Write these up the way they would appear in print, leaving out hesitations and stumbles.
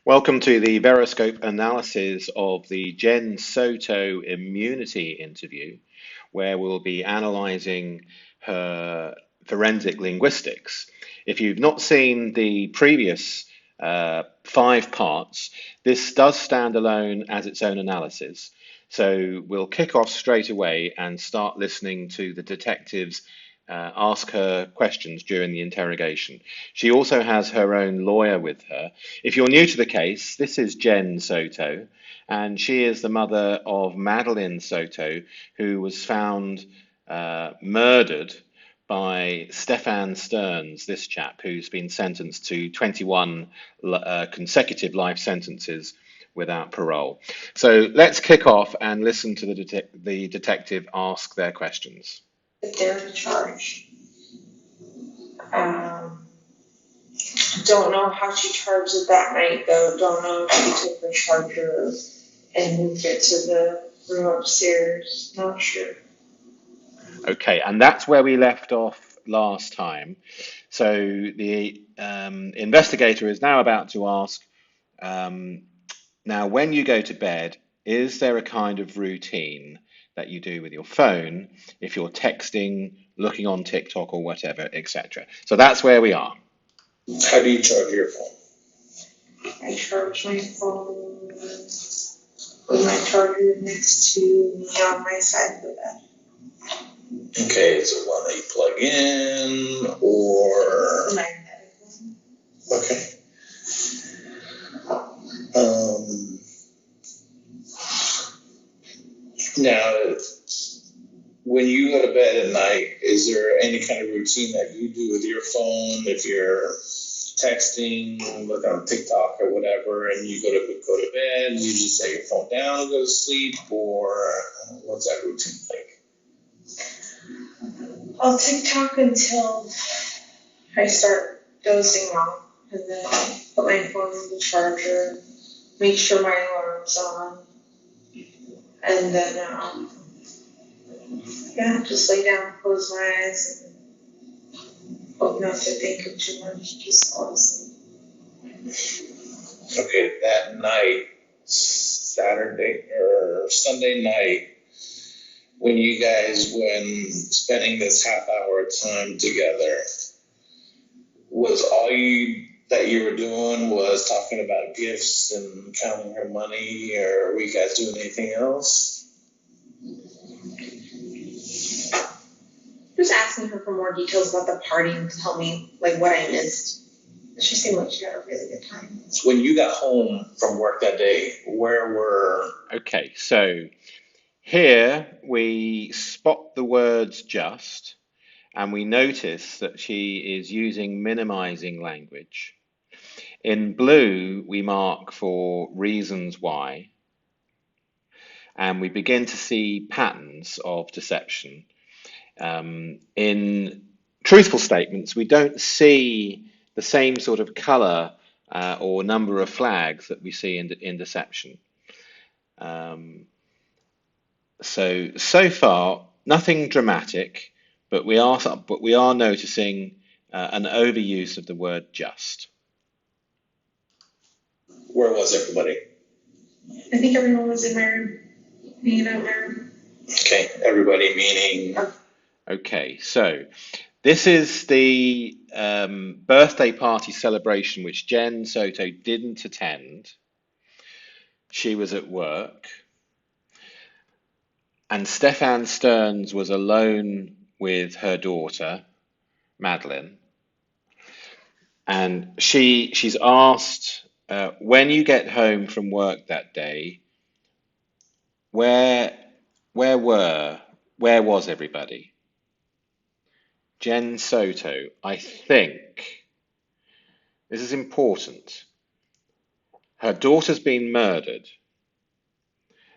Welcome to the Veroscope analysis of the Jenn Soto immunity interview, where we'll be analysing her forensic linguistics. If you've not seen the previous 5 parts, this does stand alone as its own analysis. So we'll kick off straight away and start listening to the detectives ask her questions during the interrogation. She also has her own lawyer with her. If you're new to the case, this is Jenn Soto, and she is the mother of Madeline Soto, who was found murdered by Stefan Sterns, this chap who's been sentenced to 21 consecutive life sentences without parole. So let's kick off and listen to the detective ask their questions. They're charged. Don't know how she charged it that night, though. Don't know if she took the charger and moved it to the room upstairs. Not sure. Okay, and that's where we left off last time. So the investigator is now about to ask, now when you go to bed, is there a kind of routine that you do with your phone if you're texting, looking on TikTok or whatever, etc.? So that's where we are. How do you charge your phone? I charge my phone with my charger next to me on my side of the bed. Okay, is it one that you plug in or? Magnetic one. Okay. Now, when you go to bed at night, is there any kind of routine that you do with your phone if you're texting, look on TikTok or whatever, and you go to bed, you just set your phone down and go to sleep, or what's that routine like? I'll TikTok until I start dozing off, and then put my phone in the charger, make sure my alarm's on, and then just lay down, close my eyes, and hope not to think of too much, just fall asleep. Okay, that night, Saturday or Sunday night, when you guys when spending this half-hour time together, was all that you were doing was talking about gifts and counting her money, or were you guys doing anything else? Just asking her for more details about the party and to tell me like what I missed. She seemed like she had a really good time. When you got home from work that day, where were? Okay, so here we spot the words just, and we notice that she is using minimizing language. In blue, we mark for reasons why, and we begin to see patterns of deception. In truthful statements, we don't see the same sort of color or number of flags that we see in deception. So far, nothing dramatic, but we are noticing an overuse of the word just. Where was everybody? I think everyone was in my room, hanging out in my room. Okay, everybody meaning? Okay, so this is the birthday party celebration which Jenn Soto didn't attend. She was at work. And Stefan Sterns was alone with her daughter, Madeline. And she's asked, when you get home from work that day, where was everybody? Jenn Soto, I think, this is important. Her daughter's been murdered.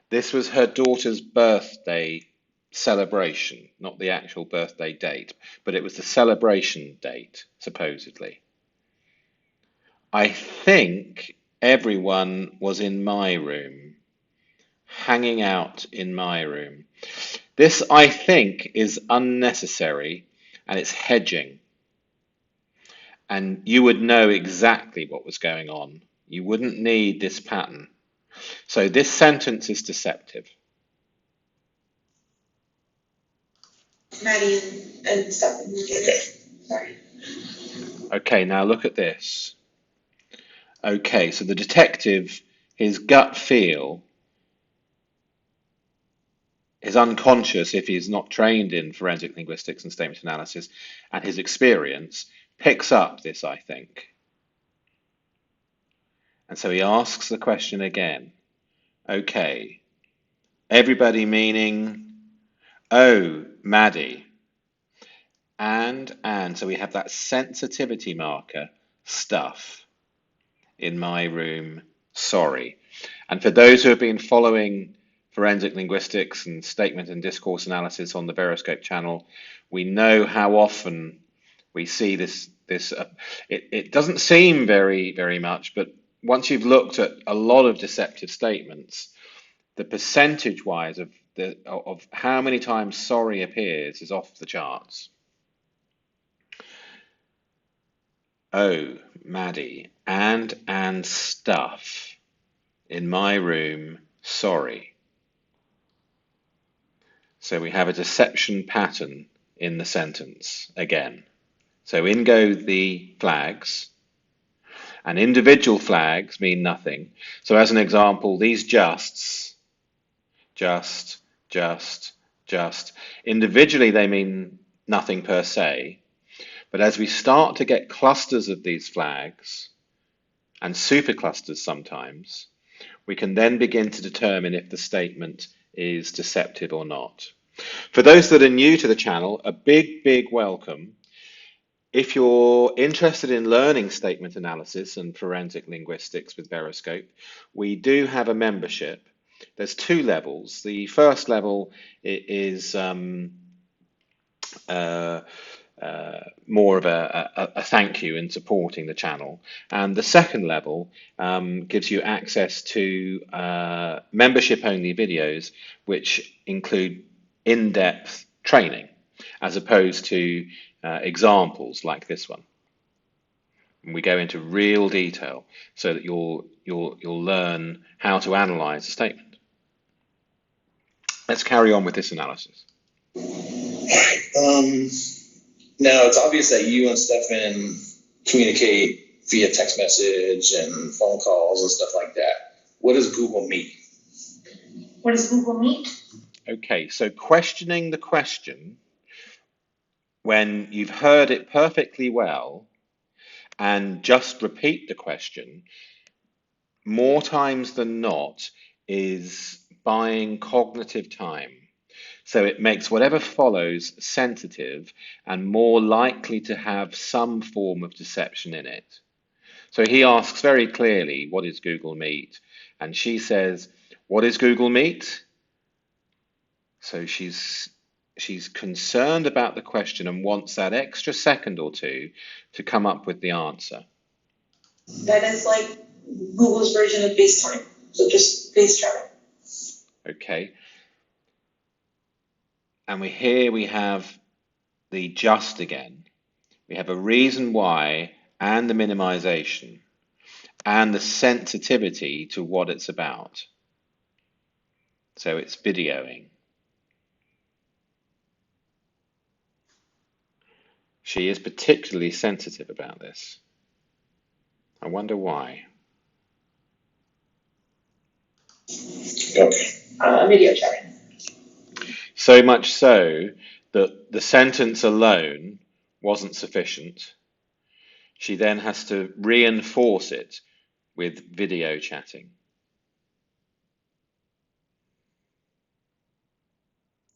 This was her daughter's birthday celebration, not the actual birthday date, but it was the celebration date, supposedly. I think everyone was in my room, hanging out in my room. This, I think, is unnecessary, and it's hedging. And you would know exactly what was going on. You wouldn't need this pattern. So this sentence is deceptive. Maddie and Stephan. Okay. Sorry. Okay, now look at this. Okay, so the detective, his gut feel, his unconscious, if he's not trained in forensic linguistics and statement analysis, and his experience, picks up this, I think. And so he asks the question again. Okay, everybody meaning, oh, Maddie. And, so we have that sensitivity marker, stuff, in my room, sorry. And for those who have been following forensic linguistics and statement and discourse analysis on the Veroscope channel, we know how often we see this. It doesn't seem very much, but once you've looked at a lot of deceptive statements, the percentage-wise of how many times sorry appears is off the charts. Oh, Maddie, and stuff in my room, sorry. So we have a deception pattern in the sentence again. So in go the flags, and individual flags mean nothing. So as an example, these just, individually they mean nothing per se. But as we start to get clusters of these flags, and superclusters sometimes, we can then begin to determine if the statement is deceptive or not. For those that are new to the channel, a big welcome. If you're interested in learning statement analysis and forensic linguistics with Veroscope, we do have a membership. There's two levels. The first level is more of a thank you in supporting the channel. And the second level gives you access to membership-only videos, which include in-depth training, as opposed to examples like this one. And we go into real detail so that you'll learn how to analyze a statement. Let's carry on with this analysis. Now, it's obvious that you and Stephan communicate via text message and phone calls and stuff like that. What is Google Meet? What is Google Meet? Okay, so questioning the question when you've heard it perfectly well and just repeat the question, more times than not, is buying cognitive time. So it makes whatever follows sensitive and more likely to have some form of deception in it. So he asks very clearly, what is Google Meet? And she says, what is Google Meet? So she's concerned about the question and wants that extra second or two to come up with the answer. That is like Google's version of FaceTime. So just FaceTime. Okay. And here we have the just again. We have a reason why and the minimization and the sensitivity to what it's about. So it's videoing. She is particularly sensitive about this. I wonder why. Okay. Video chatting. So much so that the sentence alone wasn't sufficient. She then has to reinforce it with video chatting.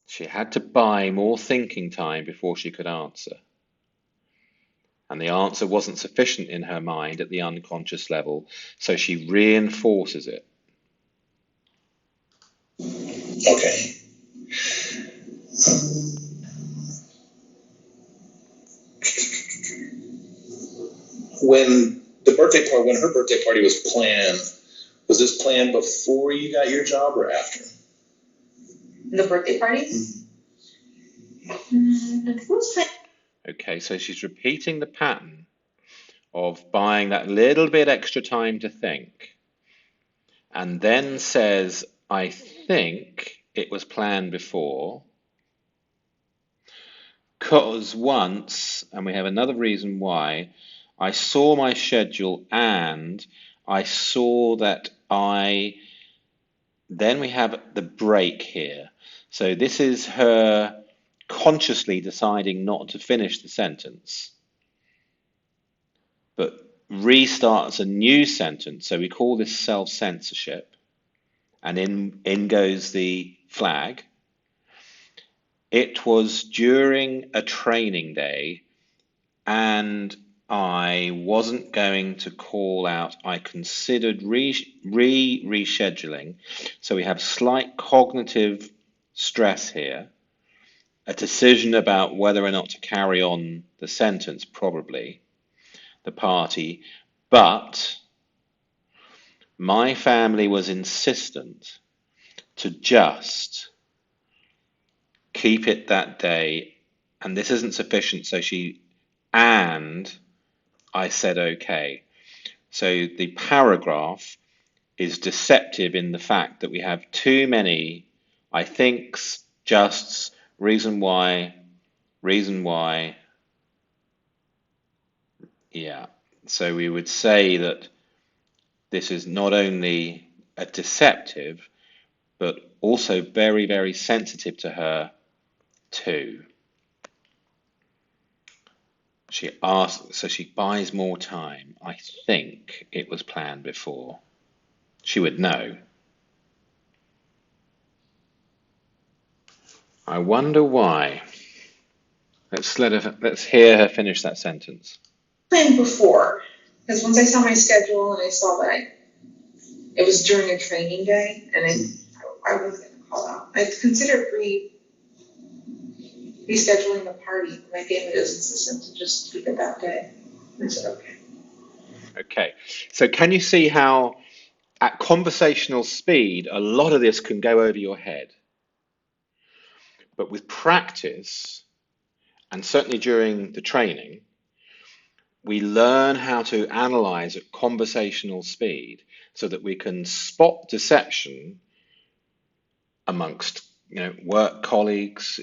She had to buy more thinking time before she could answer. And the answer wasn't sufficient in her mind at the unconscious level, so she reinforces it. Okay. When her birthday party was planned, was this planned before you got your job or after? The birthday parties? Okay, so she's repeating the pattern of buying that little bit extra time to think, and then says, I think it was planned before, because once, and we have another reason why, I saw my schedule and I saw that then we have the break here. So this is her consciously deciding not to finish the sentence, but restarts a new sentence. So we call this self-censorship, and in goes the flag. It was during a training day, and I wasn't going to call out. I considered rescheduling. So we have slight cognitive stress here, a decision about whether or not to carry on the sentence, probably, the party, but my family was insistent to just keep it that day, and this isn't sufficient, so and I said okay. So the paragraph is deceptive in the fact that we have too many I thinks, justs, reason why, yeah. So we would say that this is not only a deceptive, but also very, very sensitive to her too. She asks, so she buys more time. I think it was planned before. She would know. I wonder why. Let's hear her finish that sentence. Planned before, because once I saw my schedule and I saw that it was during a training day, and I was going to call out. I considered rescheduling the party. My family was insistent to just keep it that day. I said okay. Okay, so can you see how at conversational speed, a lot of this can go over your head? But with practice, and certainly during the training, we learn how to analyze at conversational speed so that we can spot deception amongst work colleagues,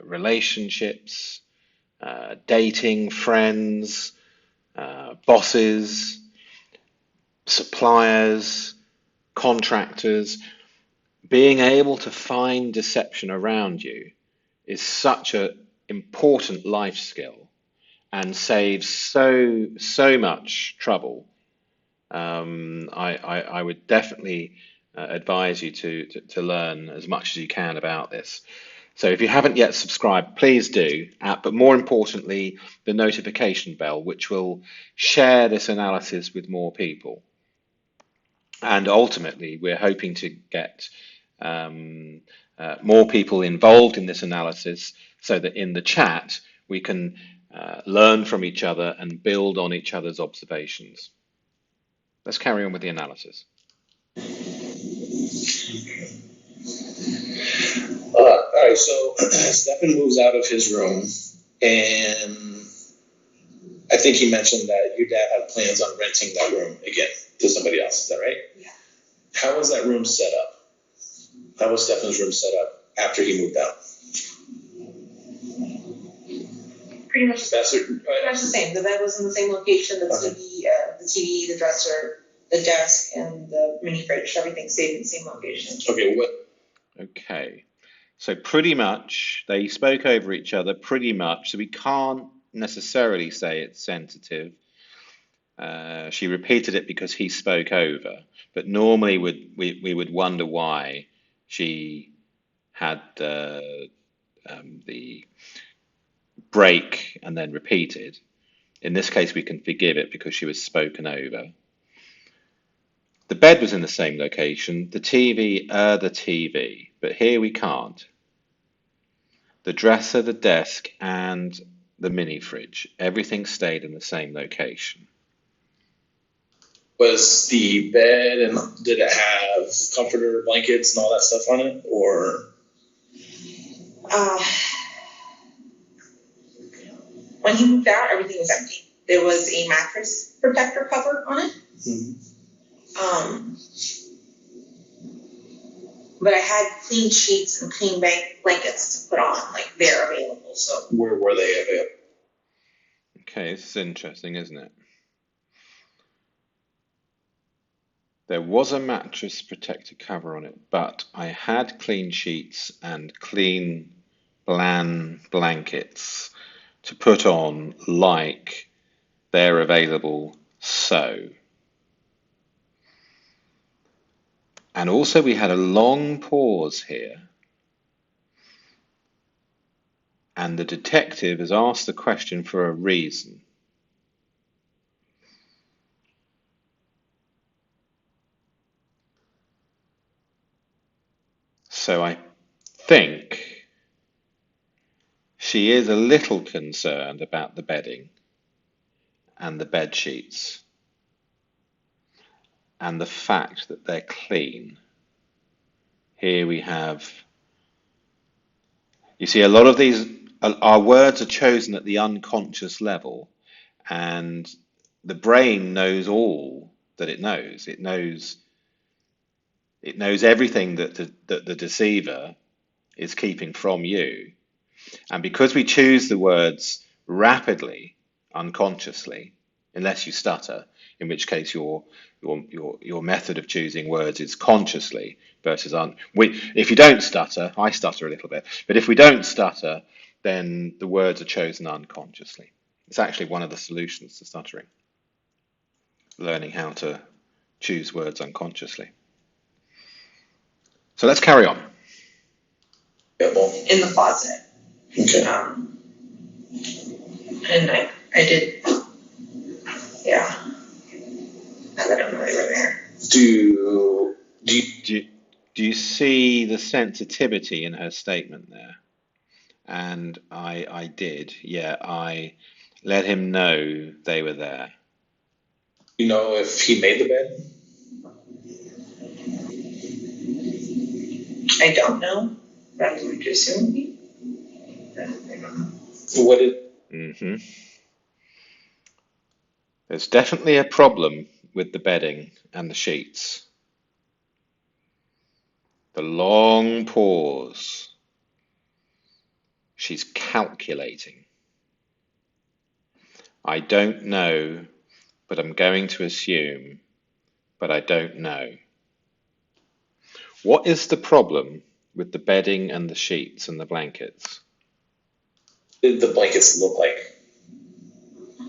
relationships, dating, friends, bosses, suppliers, contractors. Being able to find deception around you is such an important life skill and saves so much trouble. I would definitely advise you to learn as much as you can about this. So if you haven't yet subscribed, please do. But more importantly, the notification bell, which will share this analysis with more people. And ultimately, we're hoping to get more people involved in this analysis so that in the chat we can learn from each other and build on each other's observations. Let's carry on with the analysis. All right, so Stefan moves out of his room, and I think he mentioned that your dad had plans on renting that room again to somebody else. Is that right? Yeah. How was that room set up? How was Stefan's room set up after he moved out? Pretty much the same. The bed was in the same location. The TV, the dresser, the desk, and the mini fridge. Everything stayed in the same location. Okay. Okay. So pretty much they spoke over each other. Pretty much. So we can't necessarily say it's sensitive. She repeated it because he spoke over. But normally we would wonder why she had the break and then repeated. In this case, we can forgive it because she was spoken over. The bed was in the same location, the TV, but here we can't. The dresser, the desk, and the mini fridge, everything stayed in the same location. Was the bed, and did it have comforter, blankets, and all that stuff on it, or? When he moved out, everything was empty. there was a mattress protector cover on it. But I had clean sheets and clean blankets to put on, like they're available, so. Where were they available? Okay, this is interesting, isn't it? There was a mattress protector cover on it, but I had clean sheets and clean blankets to put on, like they're available, so. And also we had a long pause here, and the detective has asked the question for a reason. So I think she is a little concerned about the bedding and the bed sheets and the fact that they're clean. Here we have, you see, a lot of these, our words are chosen at the unconscious level, and the brain knows all that it knows. It knows everything that the deceiver is keeping from you. And because we choose the words rapidly, unconsciously, unless you stutter, in which case your method of choosing words is consciously versus if you don't stutter, I stutter a little bit, but if we don't stutter, then the words are chosen unconsciously. It's actually one of the solutions to stuttering, learning how to choose words unconsciously. So let's carry on. In the closet. Okay. And I did, yeah. Now that I know they were there. Do you see the sensitivity in her statement there? And I did, yeah, I let him know they were there. you know if he made the bed? I don't know, but I'm going to assume he. I don't know. What did? There's definitely a problem with the bedding and the sheets. The long pause. She's calculating. I don't know, but I'm going to assume, but I don't know. What is the problem with the bedding and the sheets and the blankets? Did the blankets look like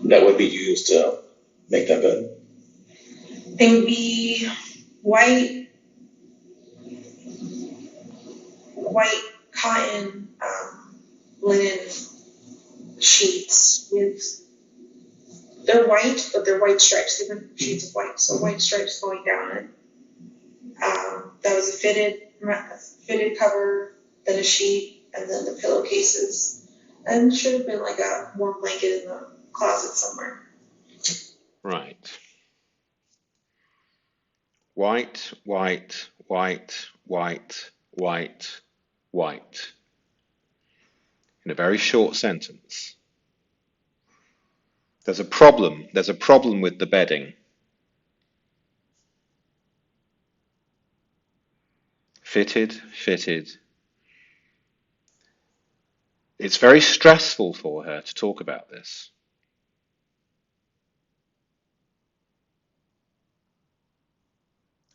that would be used to make that bed? They would be white cotton linen sheets with, they're white, but they're white stripes, different shades of white, so white stripes going down it. That was a fitted cover, then a sheet, and then the pillowcases. And it should have been like a warm blanket in the closet somewhere. Right. White, white, white, white, white, white. In a very short sentence. There's a problem with the bedding. Fitted. It's very stressful for her to talk about this.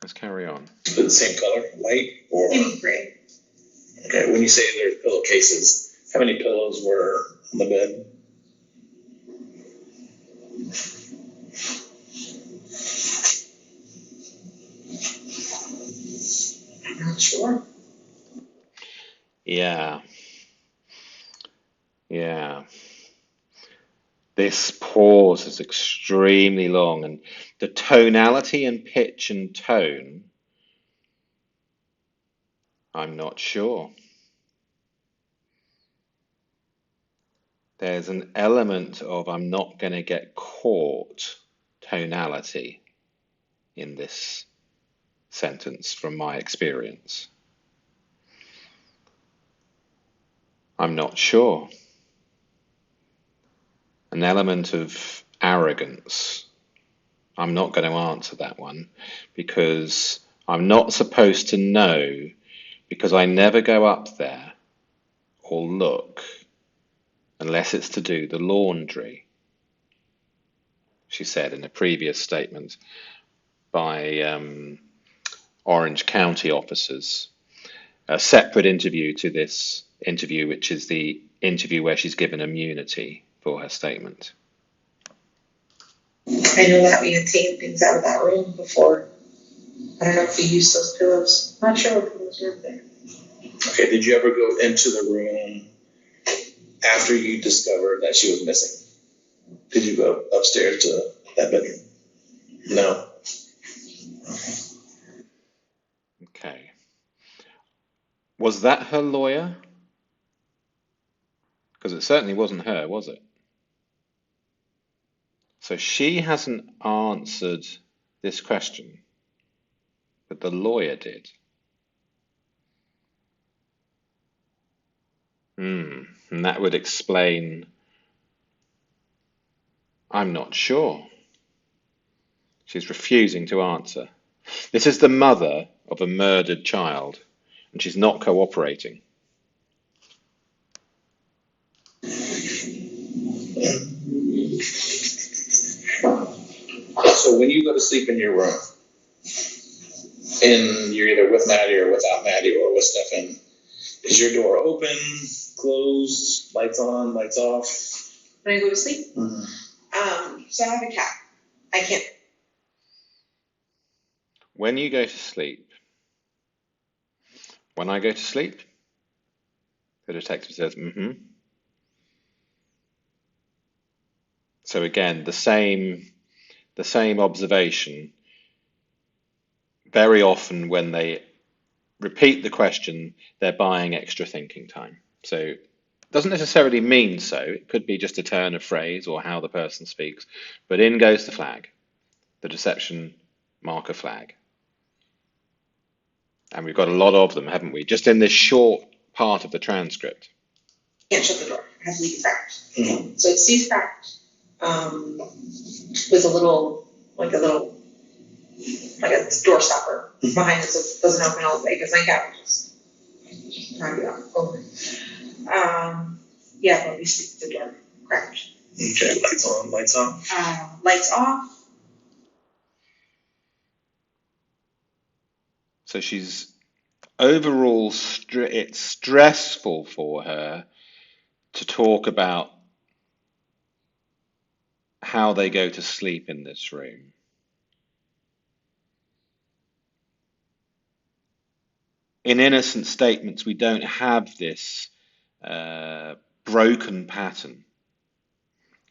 Let's carry on. The same color, white or? Maybe gray. Okay, when you say there's pillowcases, how many pillows were on the bed? I'm not sure. Yeah. This pause is extremely long, and the tonality and pitch and tone, I'm not sure. There's an element of I'm not going to get caught tonality in this sentence from my experience. I'm not sure. An element of arrogance. I'm not going to answer that one because I'm not supposed to know because I never go up there or look unless it's to do the laundry, she said in a previous statement by Orange County officers. A separate interview to this interview, which is the interview where she's given immunity for her statement. I know that we had taken things out of that room before. I don't know if we used those pillows. Not sure what pillows were there. Okay, did you ever go into the room after you discovered that she was missing? Did you go upstairs to that bedroom? No. Okay. Was that her lawyer? Because it certainly wasn't her, was it? So she hasn't answered this question, but the lawyer did. And that would explain, I'm not sure. She's refusing to answer. This is the mother of a murdered child, and she's not cooperating. So when you go to sleep in your room, and you're either with Maddie or without Maddie or with Stefan, is your door open, closed, lights on, lights off? When I go to sleep? So I have a cat. I can't. When you go to sleep, when I go to sleep, the detective says, So again, the same observation. Very often when they repeat the question, they're buying extra thinking time. So it doesn't necessarily mean so. It could be just a turn of phrase or how the person speaks. But in goes the flag, the deception marker flag. And we've got a lot of them, haven't we? Just in this short part of the transcript. Can't shut the door. I have to leave it cracked. So it stays cracked with a door stopper behind it so it doesn't open all the way because my cat would just knock it off. Yeah, but we sleep with the door cracked. Okay, lights on, lights off. Lights off. So she's overall, it's stressful for her to talk about how they go to sleep in this room. In innocent statements, we don't have this broken pattern.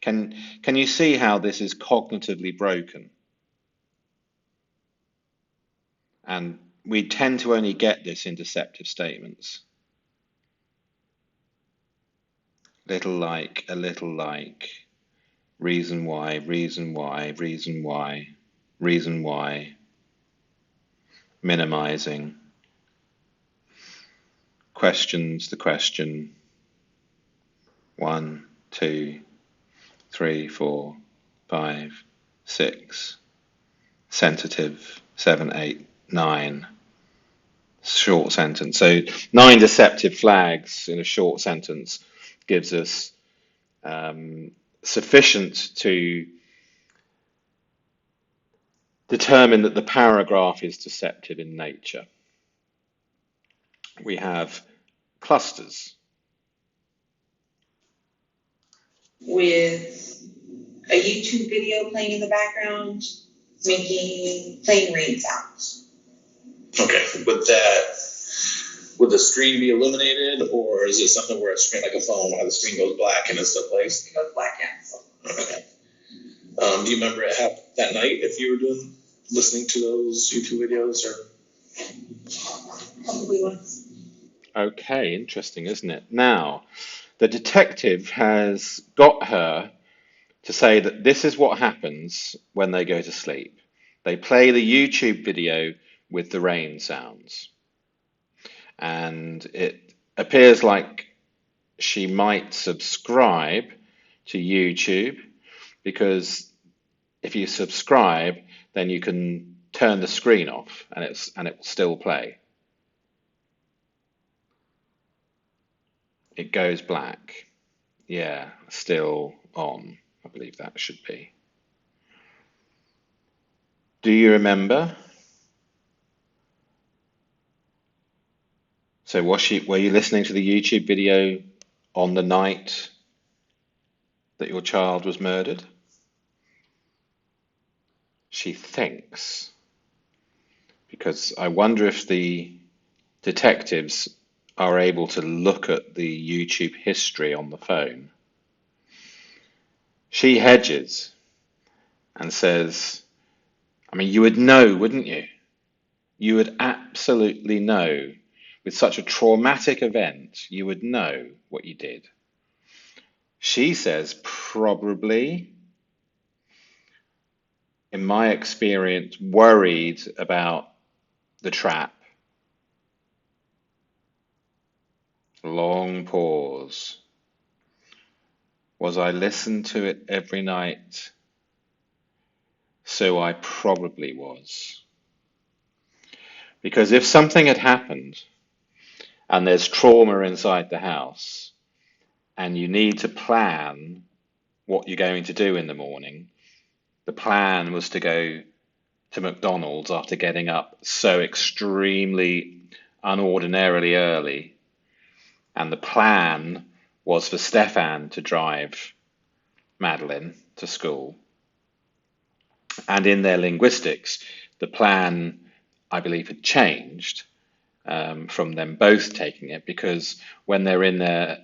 Can you see how this is cognitively broken? And we tend to only get this in deceptive statements. A little like, reason why, reason why, reason why, reason why, minimizing, questions the question, 1, 2, 3, 4, 5, 6, sensitive, 7, 8, 9, short sentence. So 9 deceptive flags in a short sentence gives us sufficient to determine that the paragraph is deceptive in nature. We have clusters. With a YouTube video playing in the background, playing rain sounds. Okay, would the screen be illuminated, or is it something where a screen like a phone, where the screen goes black and it still plays? It goes black, yeah. Okay. Do you remember it happened that night if you were listening to those YouTube videos, or? Probably once. Okay, interesting, isn't it? Now, the detective has got her to say that this is what happens when they go to sleep. They play the YouTube video with the rain sounds. And it appears like she might subscribe to YouTube because if you subscribe, then you can turn the screen off and it will still play. It goes black. Yeah, still on. I believe that should be. Do you remember? So were you listening to the YouTube video on the night that your child was murdered? She thinks, because I wonder if the detectives are able to look at the YouTube history on the phone. She hedges and says, I mean, you would know, wouldn't you? You would absolutely know. With such a traumatic event, you would know what you did. She says, probably, in my experience, worried about the trap. Long pause. Was I listened to it every night? So I probably was. Because if something had happened and there's trauma inside the house and you need to plan what you're going to do in the morning, the plan was to go to McDonald's after getting up so extremely unordinarily early, and the plan was for Stefan to drive Madeline to school. And in their linguistics, the plan, I believe, had changed from them both taking it, because when they're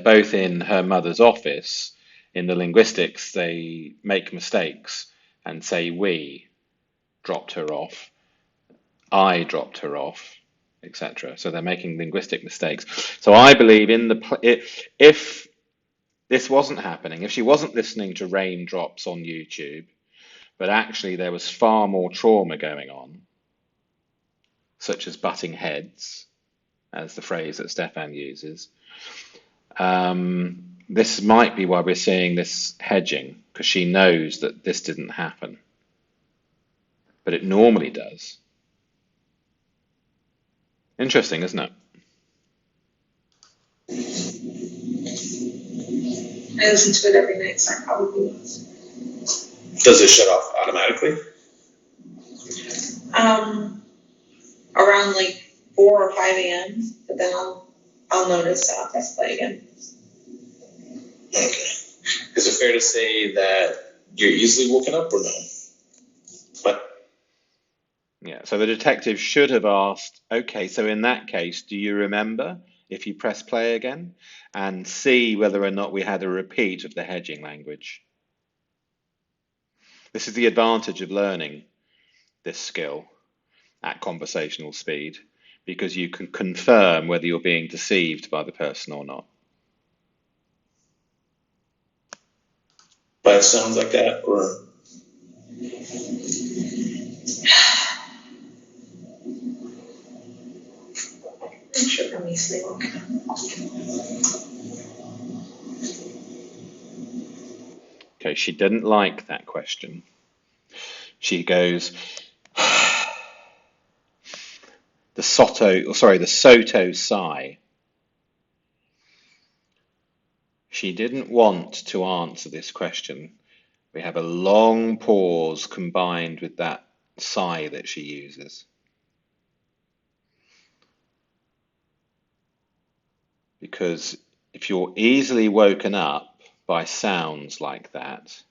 both in her mother's office, in the linguistics, they make mistakes and say we dropped her off, I dropped her off, etc. So they're making linguistic mistakes. So I believe if this wasn't happening, if she wasn't listening to raindrops on YouTube, but actually there was far more trauma going on, such as butting heads, as the phrase that Stefan uses, this might be why we're seeing this hedging, because she knows that this didn't happen. But it normally does. Interesting, isn't it? I listen to it every night, so I probably was. Does it shut off automatically? Around like 4 or 5 a.m., but then I'll notice that I'll press play again. Okay. Is it fair to say that you're easily woken up or no? But Yeah, so the detective should have asked, okay, so in that case, do you remember if you press play again? And see whether or not we had a repeat of the hedging language. This is the advantage of learning this skill at conversational speed, because you can confirm whether you're being deceived by the person or not. but it sounds like that, or I'm sure I'm easily woken up. Okay, she didn't like that question. She goes, the Soto sigh. She didn't want to answer this question. We have a long pause combined with that sigh that she uses. Because if you're easily woken up by sounds like that,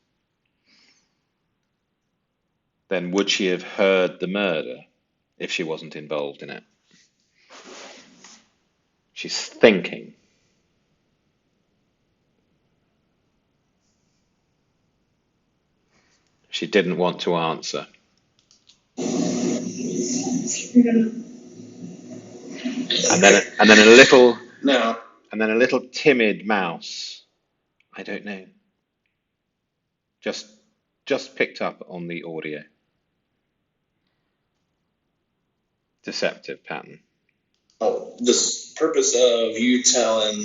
then would she have heard the murder if she wasn't involved in it? She's thinking. She didn't want to answer. And then a little no. And then a little timid mouse. I don't know. Just picked up on the audio. Deceptive pattern. Oh, the purpose of you telling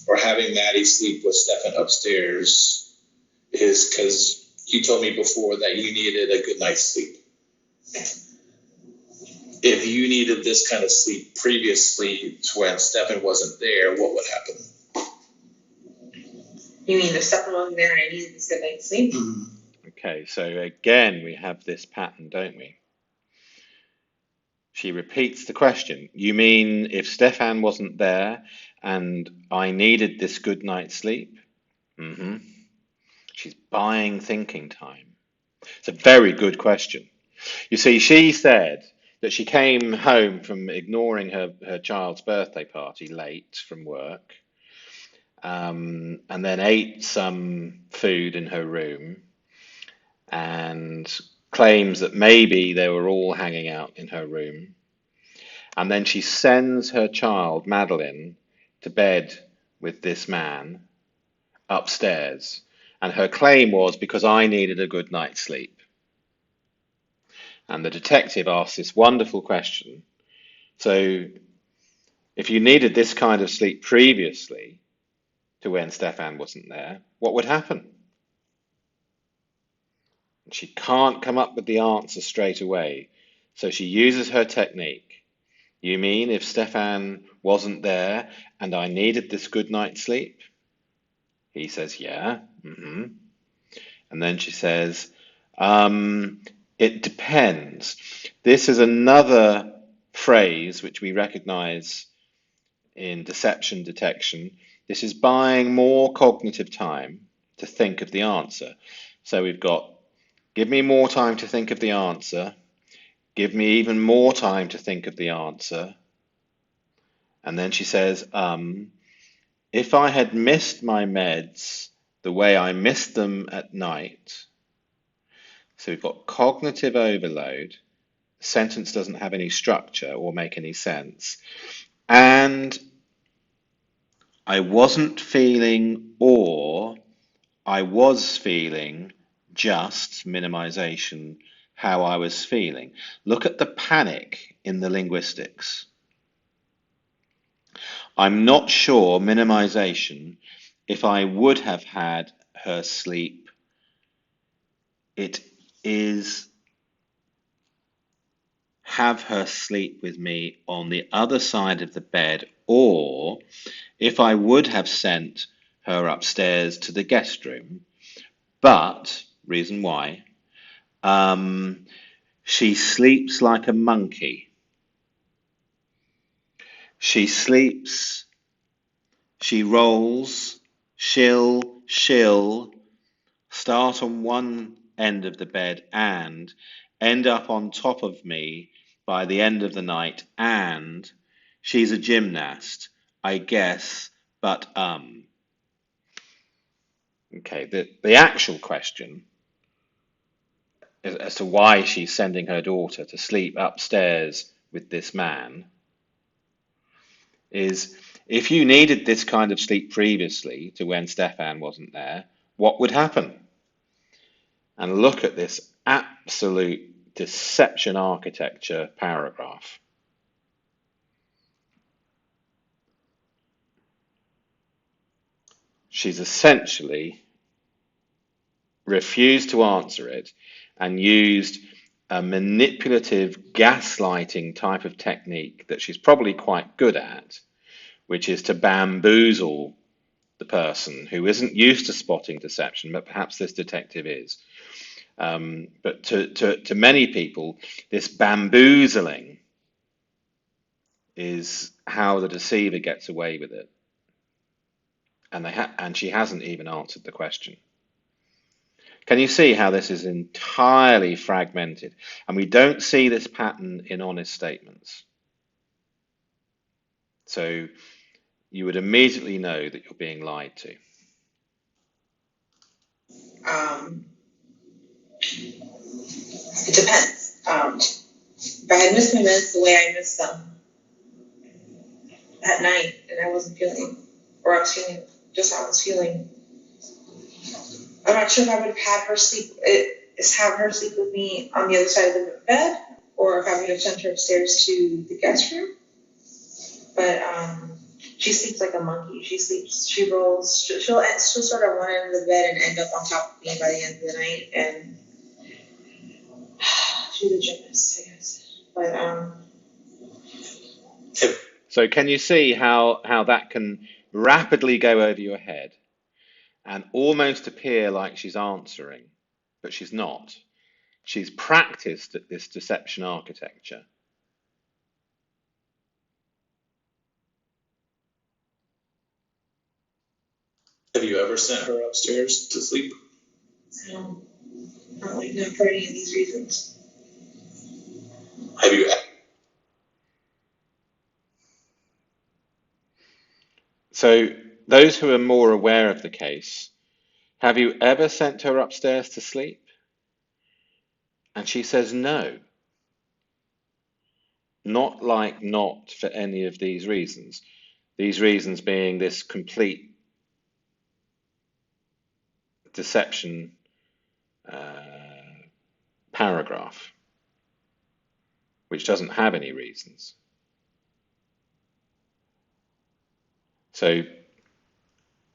or having Maddie sleep with Stefan upstairs, is because you told me before that you needed a good night's sleep. If you needed this kind of sleep previously to when Stephan wasn't there, what would happen? You mean if Stefan wasn't there and I needed this good night's sleep? Okay, so again, we have this pattern, don't we? She repeats the question. You mean if Stefan wasn't there and I needed this good night's sleep? Mm-hmm. She's buying thinking time. It's a very good question. You see, she said that she came home from ignoring her child's birthday party late from work, and then ate some food in her room and claims that maybe they were all hanging out in her room. And then she sends her child, Madeline, to bed with this man upstairs. And her claim was because I needed a good night's sleep. And the detective asked this wonderful question. So, if you needed this kind of sleep previously to when Stefan wasn't there, what would happen? And she can't come up with the answer straight away. So she uses her technique. You mean if Stefan wasn't there and I needed this good night's sleep? He says, yeah. And then she says, it depends. This is another phrase which we recognize in deception detection. This is buying more cognitive time to think of the answer. So we've got, give me more time to think of the answer. Give me even more time to think of the answer. And then she says, if I had missed my meds the way I missed them at night, so we've got cognitive overload, the sentence doesn't have any structure or make any sense, and I wasn't feeling or I was feeling just minimization how I was feeling. Look at the panic in the linguistics. I'm not sure minimization if I would have had her sleep. It is have her sleep with me on the other side of the bed, or if I would have sent her upstairs to the guest room, but, reason why, she sleeps like a monkey. She sleeps, she rolls, she'll start on one end of the bed and end up on top of me by the end of the night, and she's a gymnast, I guess, but Okay, the actual question as to why she's sending her daughter to sleep upstairs with this man is, if you needed this kind of sleep previously to when Stefan wasn't there, what would happen? And look at this absolute deception architecture paragraph. She's essentially refused to answer it and used a manipulative gaslighting type of technique that she's probably quite good at, which is to bamboozle the person who isn't used to spotting deception, but perhaps this detective is. But to many people, this bamboozling is how the deceiver gets away with it. And she hasn't even answered the question. Can you see how this is entirely fragmented? And we don't see this pattern in honest statements. So you would immediately know that you're being lied to. It depends. If I had missed my meds the way I missed them at night and I wasn't feeling, or I was feeling just how I was feeling, I'm not sure if I would have had her sleep, have her sleep with me on the other side of the bed, or if I would have sent her upstairs to the guest room. But She sleeps like a monkey. She rolls, she'll start on one end of the bed and end up on top of me by the end of the night, and she's a gymnast, I guess. But, So can you see how that can rapidly go over your head and almost appear like she's answering, but she's not. She's practiced at this deception architecture. Have you ever sent her upstairs to sleep? no, not like not for any of these reasons. Have you? So those who are more aware of the case, have you ever sent her upstairs to sleep? And she says no. Not for any of these reasons. These reasons being this complete deception paragraph, which doesn't have any reasons. So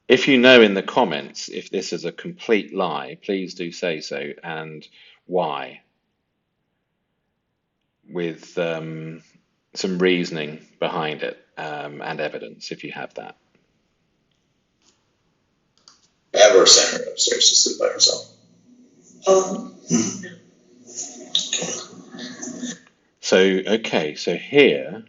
if you know in the comments if this is a complete lie, please do say so and why, with some reasoning behind it and evidence if you have that. Ever sent her upstairs to sleep by herself? So, okay, so here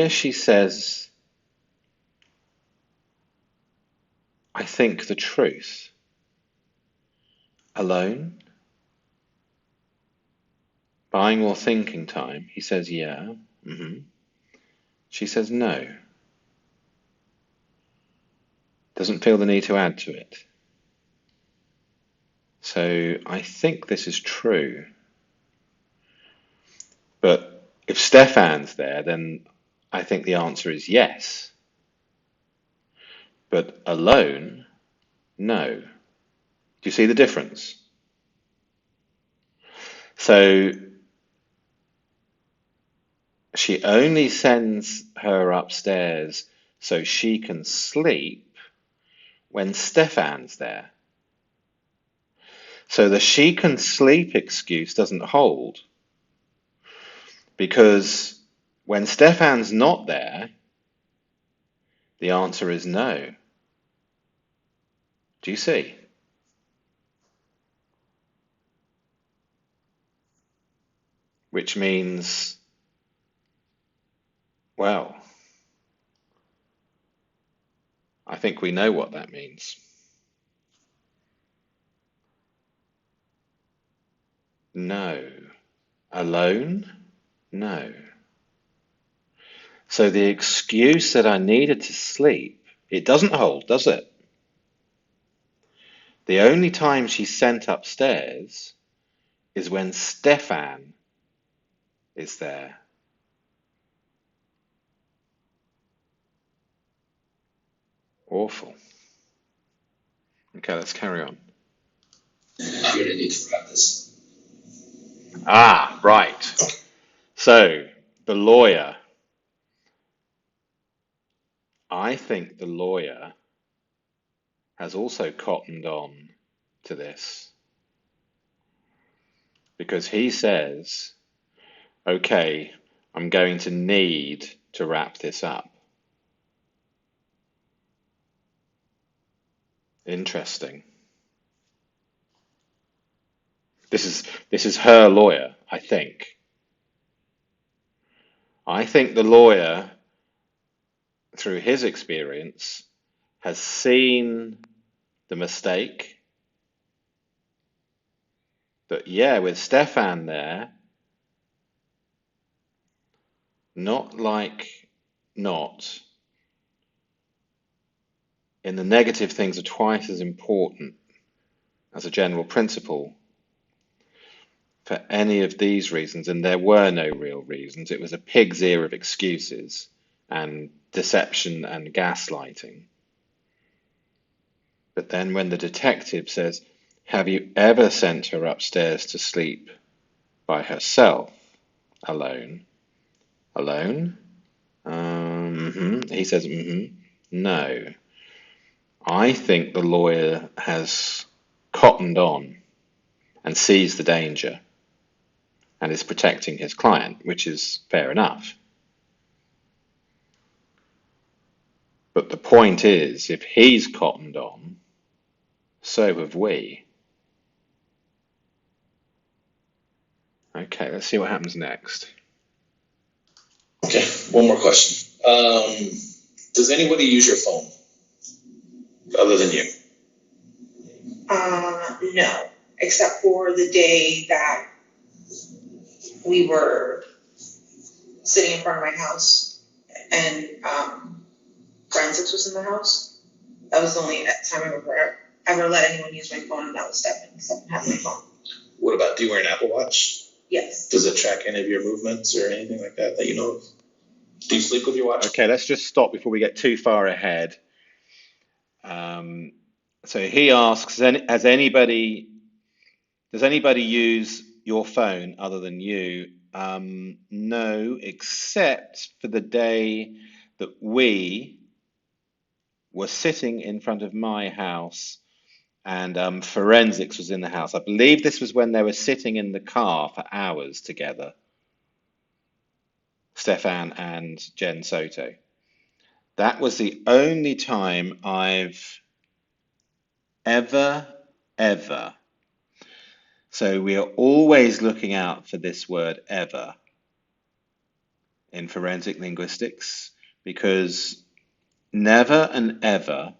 she says, I think the truth. Alone? Buying more thinking time? He says, yeah. She says, no. Doesn't feel the need to add to it. So I think this is true. But if Stefan's there, then I think the answer is yes. But alone, no. Do you see the difference? So she only sends her upstairs so she can sleep when Stefan's there. So the she can sleep excuse doesn't hold, because when Stefan's not there, the answer is no. Do you see? Which means, well, I think we know what that means. No. Alone? No. So the excuse that I needed to sleep, it doesn't hold, does it? The only time she's sent upstairs is when Stefan is there. Awful. Okay, let's carry on. I'm gonna need to wrap this. Ah, right. So, the lawyer. I think the lawyer has also cottoned on to this, because he says, okay, I'm going to need to wrap this up. Interesting. This is her lawyer, I think. I think the lawyer, through his experience, has seen the mistake that, yeah, with Stefan there, not in the negative, things are twice as important as a general principle for any of these reasons, and there were no real reasons. It was a pig's ear of excuses and deception and gaslighting. But then when the detective says, have you ever sent her upstairs to sleep by herself, alone. Alone? He says, no. I think the lawyer has cottoned on and sees the danger and is protecting his client, which is fair enough. But the point is, if he's cottoned on, so have we. Okay, let's see what happens next. Okay, one more question. Does anybody use your phone other than you? No, except for the day that we were sitting in front of my house and forensics was in the house. That was the only time I ever let anyone use my phone, and that was Stephan. Stephan had my phone. What about, do you wear an Apple Watch? Yes. Does it track any of your movements or anything like that that you know of? Do you sleep with your watch? Okay, let's just stop before we get too far ahead. So he asks, does anybody use your phone other than you? No, except for the day that we were sitting in front of my house and forensics was in the house. I believe this was when they were sitting in the car for hours together, Stefan and Jenn Soto. That was the only time I've ever, so we are always looking out for this word ever in forensic linguistics, because never and ever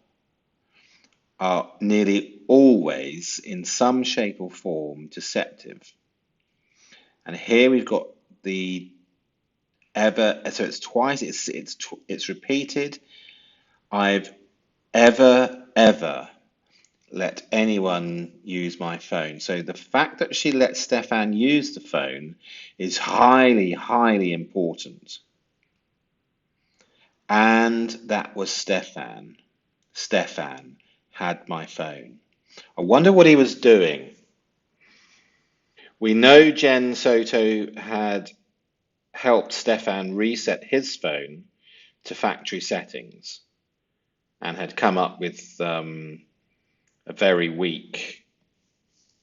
are nearly always in some shape or form deceptive. And here we've got the ever, so it's twice, it's repeated. I've ever let anyone use my phone. So the fact that she let Stefan use the phone is highly important. And that was Stefan. Stefan had my phone. I wonder what he was doing. We know Jenn Soto had helped Stefan reset his phone to factory settings and had come up with a very weak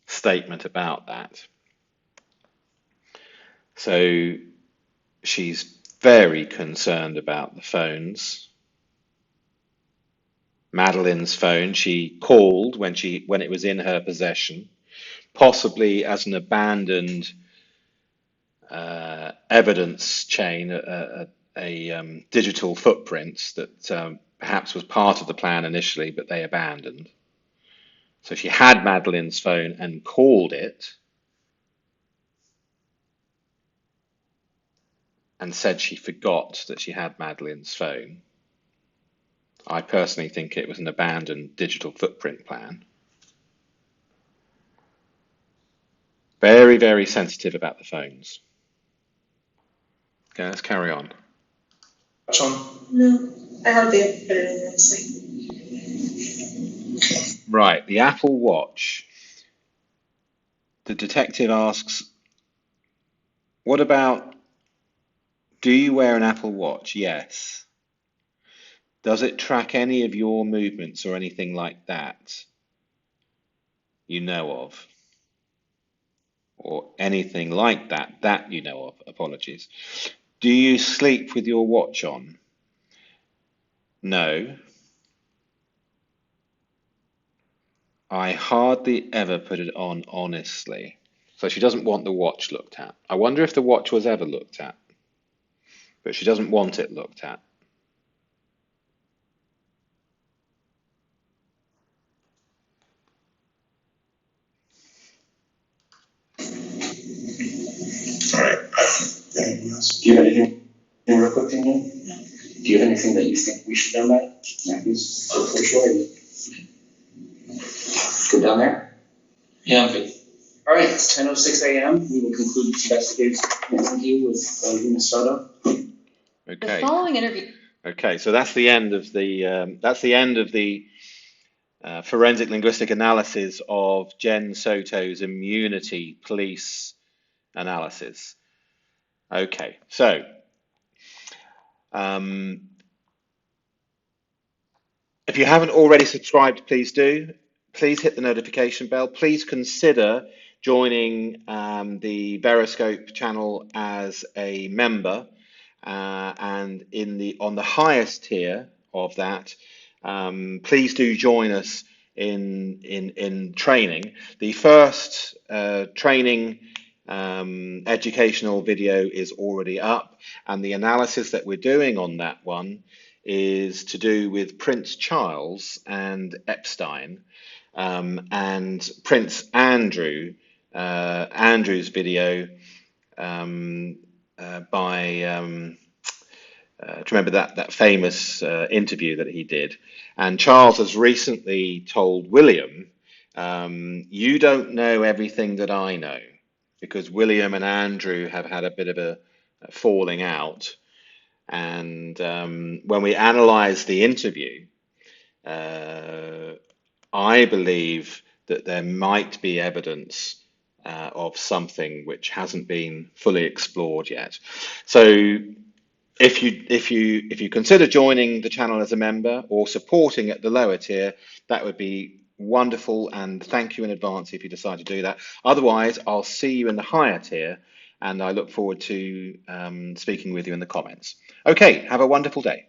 statement about that. So she's very concerned about the phones. Madeline's phone, she called when it was in her possession, possibly as an abandoned evidence chain, a digital footprint that perhaps was part of the plan initially, but they abandoned. So she had Madeline's phone and called it and said she forgot that she had Madeline's phone. I personally think it was an abandoned digital footprint plan. Very sensitive about the phones. Okay, let's carry on. Watch on? No, I hardly ever put it in this thing. Right, the Apple Watch. The detective asks, what about, do you wear an Apple Watch? Yes. Does it track any of your movements or anything like that you know of? Or anything like that you know of? Apologies. Do you sleep with your watch on? No. I hardly ever put it on, honestly. So she doesn't want the watch looked at. I wonder if the watch was ever looked at. But she doesn't want it looked at. All right. Anything else? Do you have anything real quick, Daniel? No. Do you have anything that you think we should know, Matt? Matthew's for sure. Good down there? Yeah, I'm good. All right, it's 10:06 a.m. We will conclude this investigative interview with Madeline Soto. Okay. The following interview. Okay, so that's the end of the forensic linguistic analysis of Jenn Soto's immunity police analysis. Okay, so if you haven't already subscribed, please do. Please hit the notification bell. Please consider joining the Veriscope channel as a member. And on the highest tier of that, please do join us in training. The first training educational video is already up, and the analysis that we're doing on that one is to do with Prince Charles and Epstein, and Prince Andrew, Andrew's video by do you remember that famous interview that he did? And Charles has recently told William, "You don't know everything that I know," because William and Andrew have had a bit of a falling out. And when we analyze the interview, I believe that there might be evidence of something which hasn't been fully explored yet. So if you consider joining the channel as a member or supporting at the lower tier, that would be wonderful, and thank you in advance if you decide to do that. Otherwise, I'll see you in the higher tier, and I look forward to speaking with you in the comments. Okay, have a wonderful day.